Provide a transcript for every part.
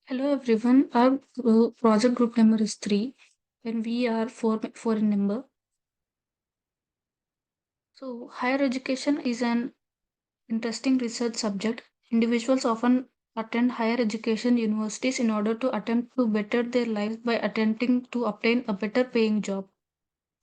Hello everyone. Our project group number is 3 and we are four in number. So higher education is an interesting research subject. Individuals often attend higher education universities in order to attempt to better their lives by attempting to obtain a better paying job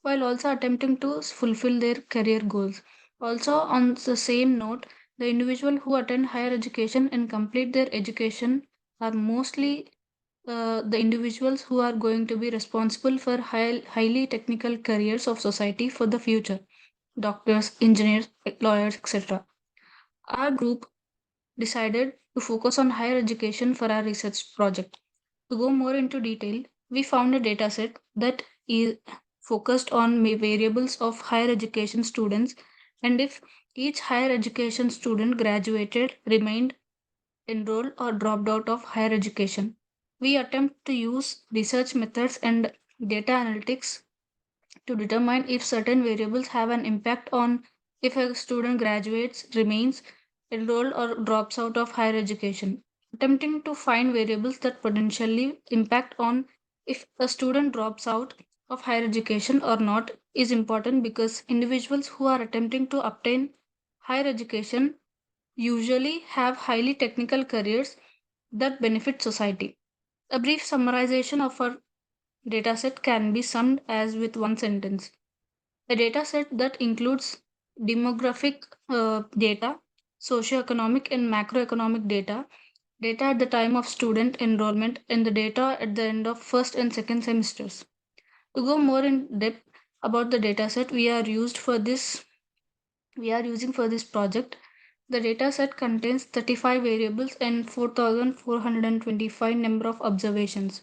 while also attempting to fulfill their career goals. Also on the same note, the individual who attend higher education and complete their education are mostly the individuals who are going to be responsible for highly technical careers of society for the future: doctors, engineers, lawyers, etc. Our group decided to focus on higher education for our research project. To go more into detail, we found a dataset that is focused on variables of higher education students and if each higher education student graduated, remained enrolled, or dropped out of higher education. We attempt to use research methods and data analytics to determine if certain variables have an impact on if a student graduates, remains enrolled, or drops out of higher education. Attempting to find variables that potentially impact on if a student drops out of higher education or not is important because individuals who are attempting to obtain higher education usually have highly technical careers that benefit society. A brief summarization of our dataset can be summed as with one sentence. A dataset that includes demographic data, socioeconomic and macroeconomic data, data at the time of student enrollment, and the data at the end of first and second semesters. To go more in depth about the dataset we are using for this project, the dataset contains 35 variables and 4,425 number of observations.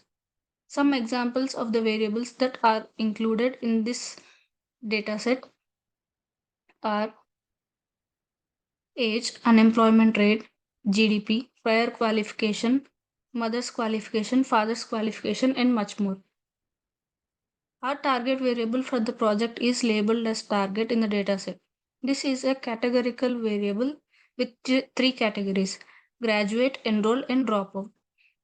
Some examples of the variables that are included in this dataset are age, unemployment rate, GDP, prior qualification, mother's qualification, father's qualification, and much more. Our target variable for the project is labeled as target in the dataset. This is a categorical variable with three categories: graduate, enroll, and dropout.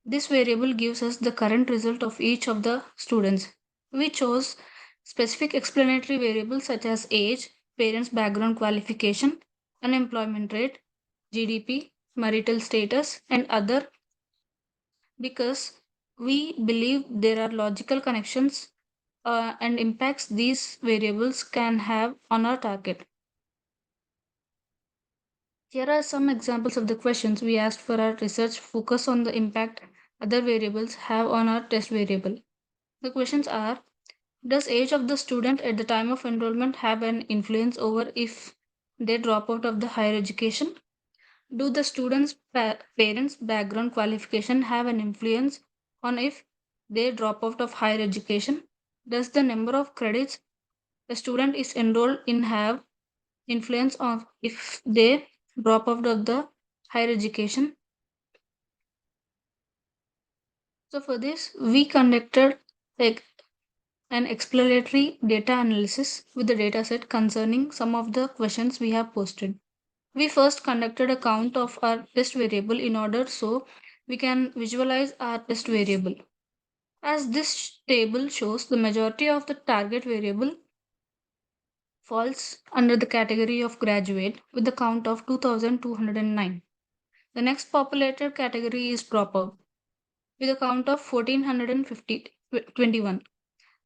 This variable gives us the current result of each of the students. We chose specific explanatory variables such as age, parents' background qualification, unemployment rate, GDP, marital status, and other because we believe there are logical connections and impacts these variables can have on our target. Here are some examples of the questions we asked for our research focus on the impact other variables have on our test variable. The questions are: does age of the student at the time of enrollment have an influence over if they drop out of the higher education? Do the student's parents' background qualification have an influence on if they drop out of higher education? Does the number of credits a student is enrolled in have influence on if they drop out of the higher education? So for this, we conducted like an exploratory data analysis with the dataset concerning some of the questions we have posted. We first conducted a count of our test variable in order so we can visualize our test variable. As this table shows, the majority of the target variable falls under the category of graduate with a count of 2209. The next populated category is dropout with a count of 1421.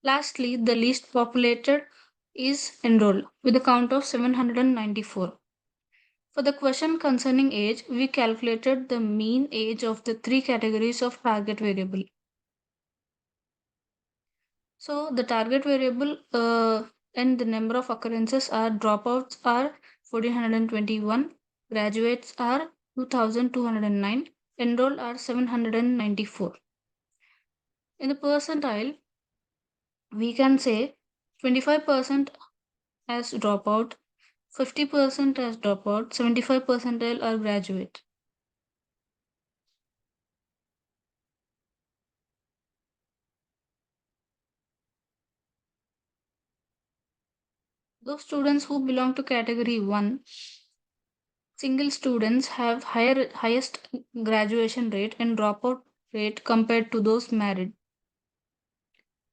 Lastly, the least populated is enrolled with a count of 794. For the question concerning age, we calculated the mean age of the three categories of target variable. So the target variable and the number of occurrences are dropouts are 1421, graduates are 2209, enrolled are 794. In the percentile, we can say 25% as dropout, 50% as dropout, 75 percentile are graduate. Those students who belong to category 1, single students have highest graduation rate and dropout rate compared to those married.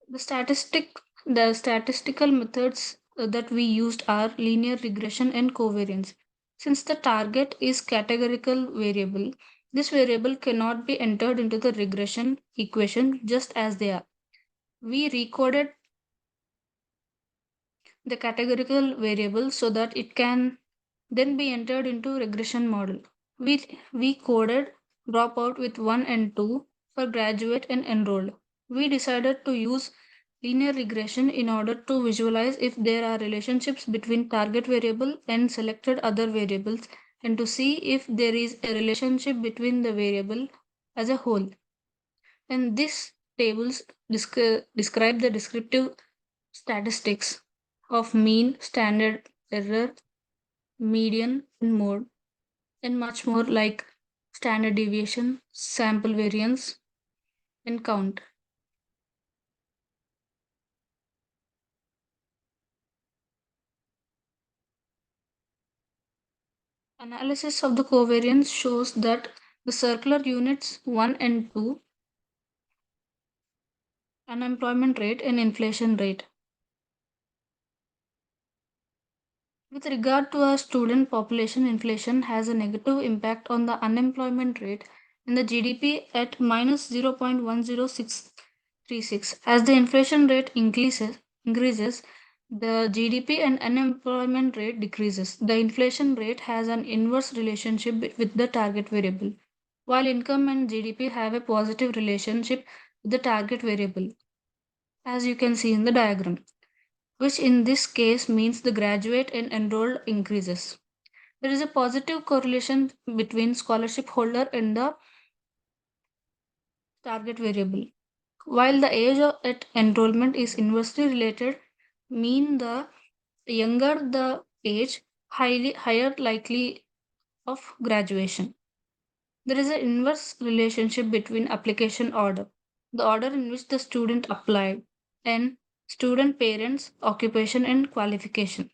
The statistical methods that we used are linear regression and covariance. Since the target is categorical variable, this variable cannot be entered into the regression equation just as they are. We recoded the categorical variable so that it can then be entered into regression model. We coded dropout with 1 and 2 for graduate and enrolled. We decided to use linear regression in order to visualize if there are relationships between target variable and selected other variables and to see if there is a relationship between the variable as a whole. And these tables describe the descriptive statistics of mean, standard error, median, and mode, and much more like standard deviation, sample variance, and count. Analysis of the covariance shows that the circular units 1 and 2, unemployment rate and inflation rate. With regard to our student population, inflation has a negative impact on the unemployment rate and the GDP at minus 0.10636. As the inflation rate increases, the GDP and unemployment rate decreases. The inflation rate has an inverse relationship with the target variable, while income and GDP have a positive relationship with the target variable, as you can see in the diagram, which in this case means the graduate and enrolled increases. There is a positive correlation between scholarship holder and the target variable. While the age at enrollment is inversely related, mean the younger the age, higher likely of graduation. There is an inverse relationship between application order, the order in which the student applied, and student parents, occupation, and qualification.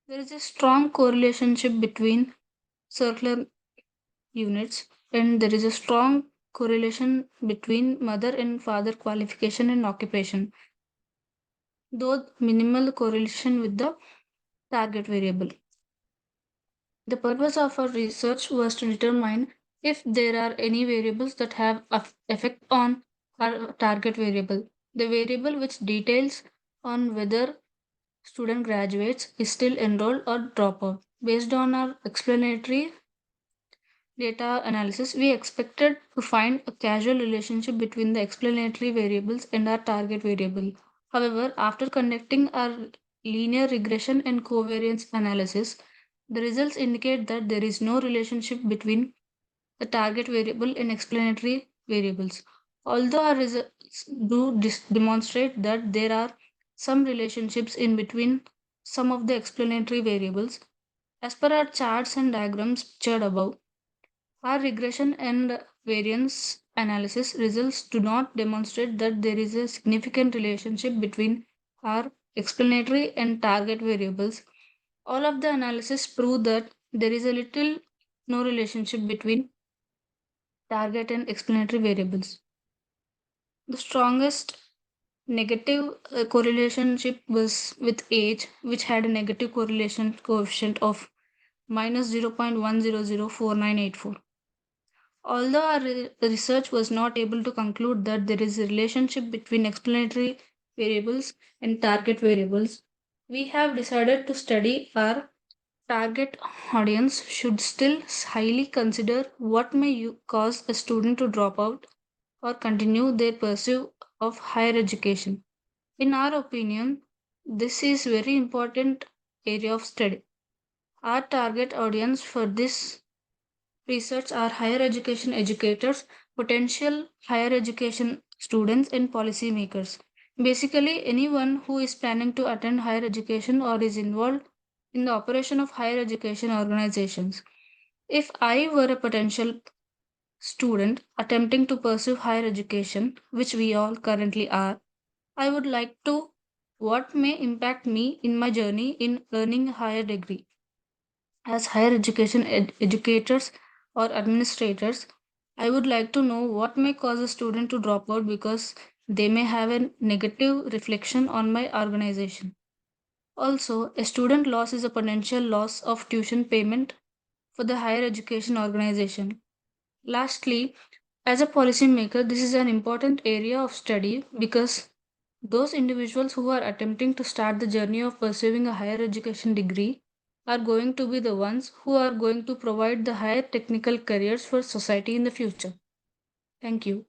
There is a strong correlation between circular units, and there is a strong correlation between mother and father qualification and occupation, though minimal correlation with the target variable. The purpose of our research was to determine if there are any variables that have effect on our target variable. The variable which details on whether student graduates is still enrolled or drop out. Based on our explanatory data analysis, we expected to find a causal relationship between the explanatory variables and our target variable. However, after conducting our linear regression and covariance analysis, the results indicate that there is no relationship between the target variable and explanatory variables. Although our results do demonstrate that there are some relationships in between some of the explanatory variables, as per our charts and diagrams pictured above, our regression and variance analysis results do not demonstrate that there is a significant relationship between our explanatory and target variables. All of the analysis prove that there is a little no relationship between target and explanatory variables. The strongest negative correlationship was with age, which had a negative correlation coefficient of minus 0.1004984. Although our research was not able to conclude that there is a relationship between explanatory variables and target variables, we have decided to study our target audience should still highly consider what may cause a student to drop out or continue their pursuit of higher education. In our opinion, this is very important area of study. Our target audience for this research are higher education educators, potential higher education students, and policymakers. Basically, anyone who is planning to attend higher education or is involved in the operation of higher education organizations. If I were a potential student attempting to pursue higher education, which we all currently are, I would like to what may impact me in my journey in earning a higher degree. As higher education educators or administrators, I would like to know what may cause a student to drop out because they may have a negative reflection on my organization. Also, a student loss is a potential loss of tuition payment for the higher education organization. Lastly, as a policymaker, this is an important area of study because those individuals who are attempting to start the journey of pursuing a higher education degree are going to be the ones who are going to provide the higher technical careers for society in the future. Thank you.